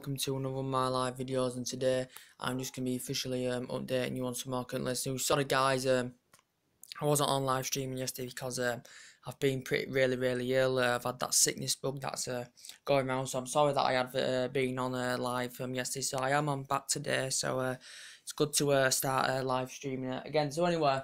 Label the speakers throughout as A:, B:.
A: Welcome to another one of my live videos, and today I'm just going to be officially updating you on some more current list news. Sorry guys, I wasn't on live streaming yesterday because I've been really ill. I've had that sickness bug that's going around, so I'm sorry that I had been on live yesterday. So I am on back today, so it's good to start live streaming again. So anyway,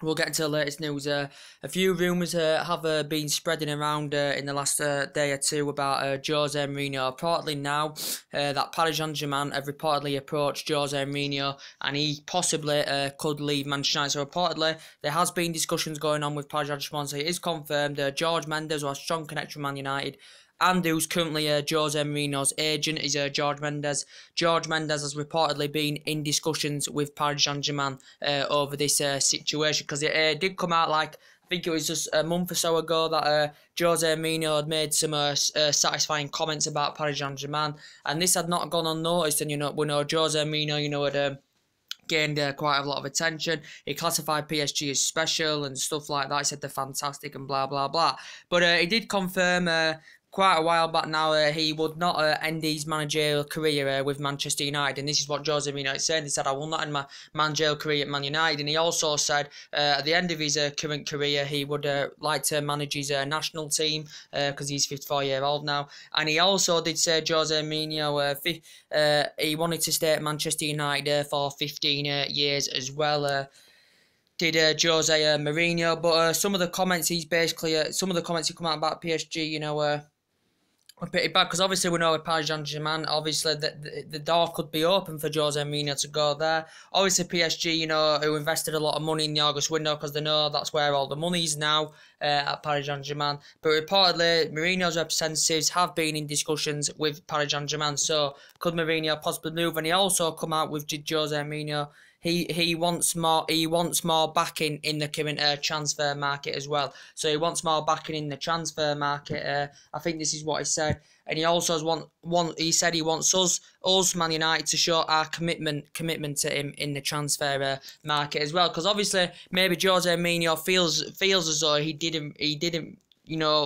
A: we'll get into the latest news. A few rumours have been spreading around in the last day or two about Jose Mourinho. Reportedly now that Paris Saint-Germain have reportedly approached Jose Mourinho and he possibly could leave Manchester United. So reportedly there has been discussions going on with Paris Saint-Germain. So it is confirmed George Mendes, who has a strong connection with Man United, and who's currently Jose Mourinho's agent, is George Mendes. George Mendes has reportedly been in discussions with Paris Saint-Germain over this situation, because it did come out, like, I think it was just a month or so ago, that Jose Mourinho had made some satisfying comments about Paris Saint-Germain, and this had not gone unnoticed. And we know Jose Mourinho, had gained quite a lot of attention. He classified PSG as special and stuff like that. He said they're fantastic and blah blah blah. But he did confirm quite a while back now he would not end his managerial career with Manchester United, and this is what Jose Mourinho said. He said, "I will not end my managerial career at Man United," and he also said at the end of his current career he would like to manage his national team because he's 54-year-old now. And he also did say, Jose Mourinho, he wanted to stay at Manchester United for 15 years as well. Did Jose Mourinho, but some of the comments he come out about PSG, pretty bad, because obviously we know with Paris Saint-Germain, obviously the door could be open for Jose Mourinho to go there. Obviously PSG, who invested a lot of money in the August window because they know that's where all the money is now at Paris Saint-Germain. But reportedly Mourinho's representatives have been in discussions with Paris Saint-Germain, so could Mourinho possibly move? And he also come out with Jose Mourinho. He wants more backing in the current transfer market as well. So he wants more backing in the transfer market. I think this is what he said, and he also he said he wants us Man United to show our commitment to him in the transfer market as well. Because obviously maybe Jose Mourinho feels as though he didn't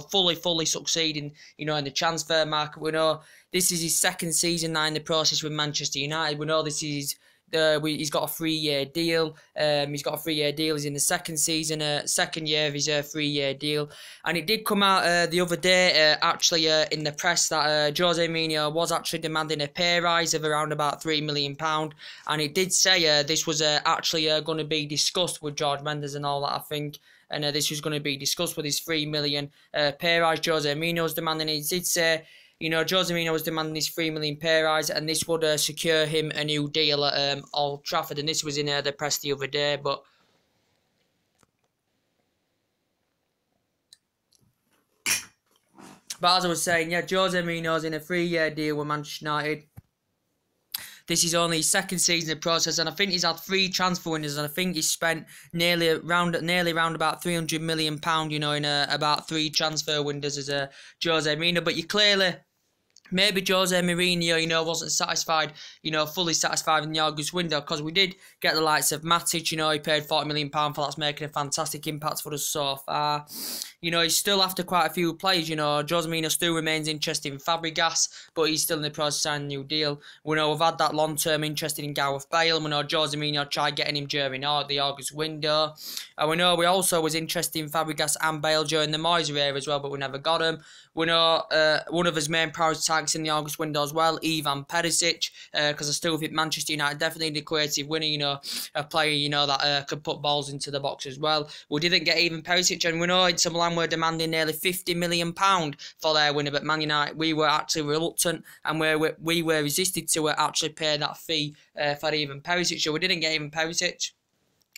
A: fully succeed in in the transfer market. We know this is his second season now in the process with Manchester United. We know this is. He's got a 3-year deal. He's in the second season, second year of his 3-year deal. And it did come out the other day, actually, in the press, that Jose Mourinho was actually demanding a pay rise of around about £3 million. And it did say this was actually going to be discussed with George Mendes and all that, I think. And this was going to be discussed with his £3 million pay rise Jose Mourinho was demanding. He did say, Jose Mourinho was demanding his £3 million pay rise, and this would secure him a new deal at Old Trafford. And this was in the press the other day. But as I was saying, yeah, Jose Mourinho's in a 3-year deal with Manchester United. This is only his second season of process, and I think he's had 3 transfer windows, and I think he's spent nearly around about £300 million, in about 3 transfer windows as Jose Mourinho. But maybe Jose Mourinho, wasn't satisfied, fully satisfied in the August window, because we did get the likes of Matic, he paid £40 million for that's making a fantastic impact for us so far. He's still after quite a few players, Jose Mourinho still remains interested in Fabregas, but he's still in the process of signing a new deal. We know we've had that long-term interest in Gareth Bale, and we know Jose Mourinho tried getting him during the August window. And we know we also was interested in Fabregas and Bale during the Moyes era as well, but we never got him. We know one of his main priority targets in the August window as well, Ivan Perisic, because I still think Manchester United definitely need a creative winner, a player, that could put balls into the box as well. We didn't get Ivan Perisic, and we know Inter Milan were demanding nearly £50 million for their winner, but Man United, we were actually reluctant, and we were resisted to actually pay that fee for Ivan Perisic. So we didn't get Ivan Perisic.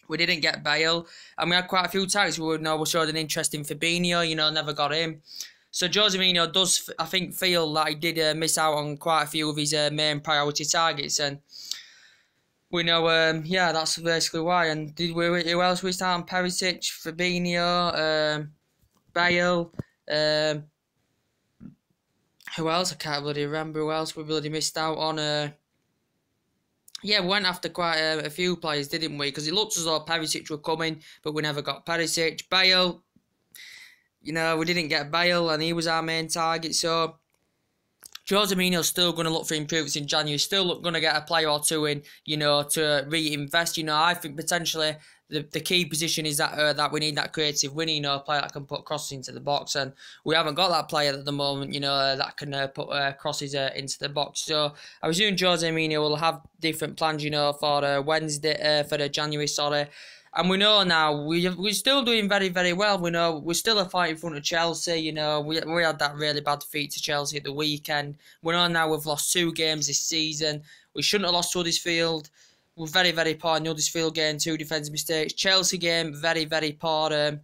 A: We didn't get Bale, and we had quite a few targets. We showed an interest in Fabinho, never got him. So Jose Mourinho does, I think, feel that he did miss out on quite a few of his main priority targets, and we know, yeah, that's basically why. And who else we start on? Perisic, Fabinho, Bale, who else? I can't bloody remember who else we bloody missed out on. Yeah, we went after quite a few players, didn't we? Because it looked as though Perisic were coming, but we never got Perisic. Bale, we didn't get Bale, and he was our main target. So Jose Mourinho's still going to look for improvements in January, still going to get a player or two in, to reinvest. I think potentially the key position is that we need that creative winning, player that can put crosses into the box, and we haven't got that player at the moment, that can put crosses into the box. So I presume Jose Mourinho will have different plans, for Wednesday, for the January, And we know now we're still doing very, very well. We know we're still a fight in front of Chelsea. We had that really bad defeat to Chelsea at the weekend. We know now we've lost 2 games this season. We shouldn't have lost to Huddersfield. We're very, very poor in the Huddersfield game, 2 defensive mistakes. Chelsea game, very, very poor.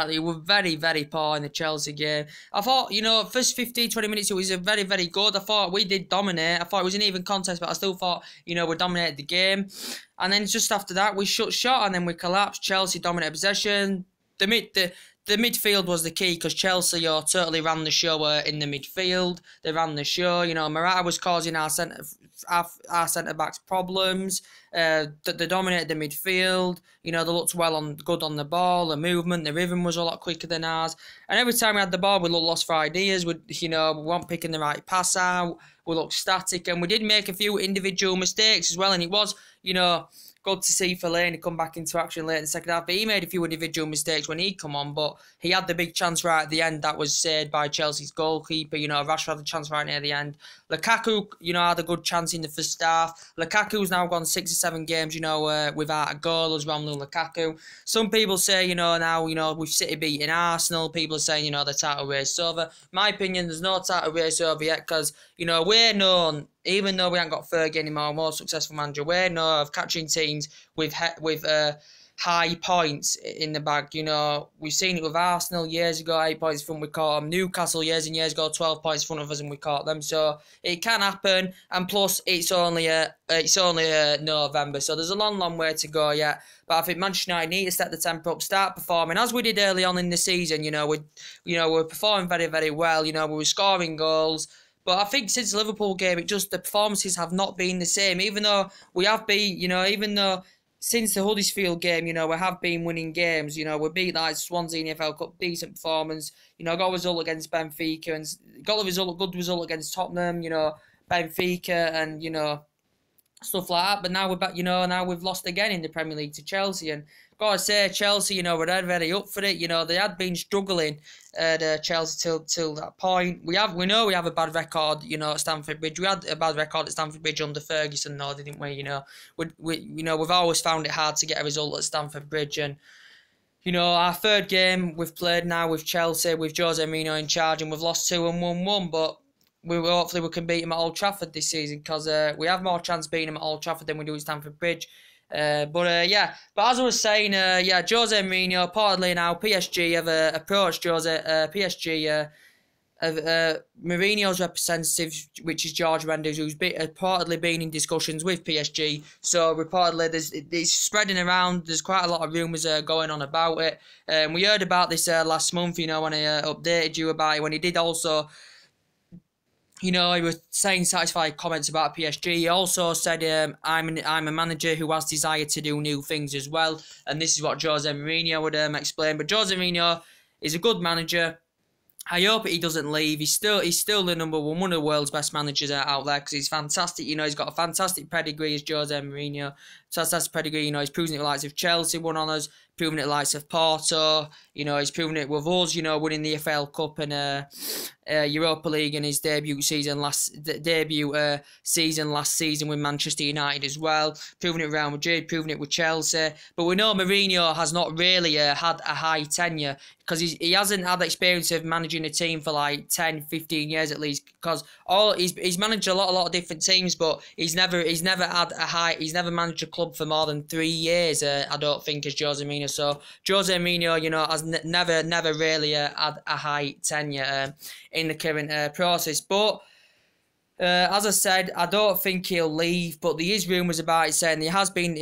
A: We were very, very poor in the Chelsea game. I thought, first 15, 20 minutes, it was very, very good. I thought we did dominate. I thought it was an even contest, but I still thought, we dominated the game. And then just after that, we shut shot and then we collapsed. Chelsea dominated possession. The midfield was the key because Chelsea totally ran the show in the midfield. They ran the show. Morata was causing our centre-backs problems. They dominated the midfield. They looked good on the ball. The movement, the rhythm was a lot quicker than ours. And every time we had the ball, we looked lost for ideas. We weren't picking the right pass out. We looked static. And we did make a few individual mistakes as well. And it was, good to see Fellaini come back into action late in the second half. But he made a few individual mistakes when he come on. But he had the big chance right at the end that was saved by Chelsea's goalkeeper. Rashford had the chance right near the end. Lukaku, had a good chance in the first half. Lukaku's now gone 6 or 7 games, without a goal as Romelu Lukaku. Some people say, now, with City beating Arsenal, people are saying, the title race is over. My opinion, there's no title race over yet because, we're known, even though we haven't got Fergie anymore, more successful manager, we're known of catching teams with high points in the bag. We've seen it with Arsenal years ago, 8 points in front, we caught them. Newcastle years and years ago, 12 points in front of us and we caught them. So it can happen, and plus it's only November, so there's a long, long way to go yet. But I think Manchester United need to step the tempo up, start performing as we did early on in the season. We're performing very, very well. We were scoring goals. But I think since the Liverpool game, the performances have not been the same. Even though we have been, since the Huddersfield game, we have been winning games. We beat Swansea in the FL Cup, decent performance. Got a result against Benfica and got a good result against Tottenham. Benfica and stuff like that. But now we're back. Now we've lost again in the Premier League to Chelsea. And gotta say, Chelsea, we're very up for it. They had been struggling at Chelsea till that point. We know we have a bad record, at Stamford Bridge. We had a bad record at Stamford Bridge under Ferguson, though, didn't we? We've always found it hard to get a result at Stamford Bridge, and our third game we've played now with Chelsea, with Jose Mourinho in charge, and we've lost 2 and won 1, but hopefully we can beat him at Old Trafford this season because we have more chance beating him at Old Trafford than we do at Stamford Bridge. But as I was saying, Jose Mourinho, reportedly now, PSG have approached Mourinho's representative, which is George Mendes, who's reportedly been in discussions with PSG. So reportedly, it's spreading around. There's quite a lot of rumours going on about it. We heard about this last month, when I updated you about it, when he did also... he was saying satisfied comments about PSG. He also said, I'm a manager who has desire to do new things as well. And this is what Jose Mourinho would explain. But Jose Mourinho is a good manager. I hope he doesn't leave. He's still the number one of the world's best managers out there because he's fantastic. He's got a fantastic pedigree as Jose Mourinho. Fantastic pedigree. He's proven it with the likes of Chelsea, won on us. Proven it with the likes of Porto. He's proven it with us. Winning the FL Cup and Europa League in his debut season last season with Manchester United as well. Proven it with Real Madrid. Proven it with Chelsea. But we know Mourinho has not really had a high tenure because he hasn't had the experience of managing a team for like 10, 15 years at least. Because he's managed a lot of different teams, but he's never managed a club for more than 3 years. I don't think as Jose Mourinho. So Jose Mourinho, has never really had a high tenure in the current process. But as I said, I don't think he'll leave, but there is rumours about it saying there has been,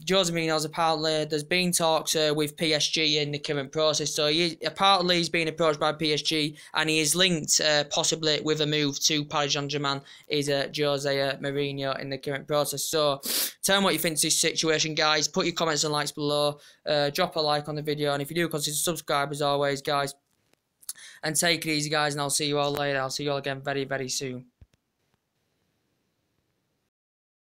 A: Jose Mourinho's apparently, there's been talks with PSG in the current process, so he's been approached by PSG, and he is linked possibly with a move to Paris Saint-Germain, is Jose Mourinho in the current process. So tell me what you think of this situation, guys. Put your comments and likes below, drop a like on the video, and if you do, consider subscribe as always, guys. and take it easy, guys, and I'll see you all later. I'll see you all again very, very soon.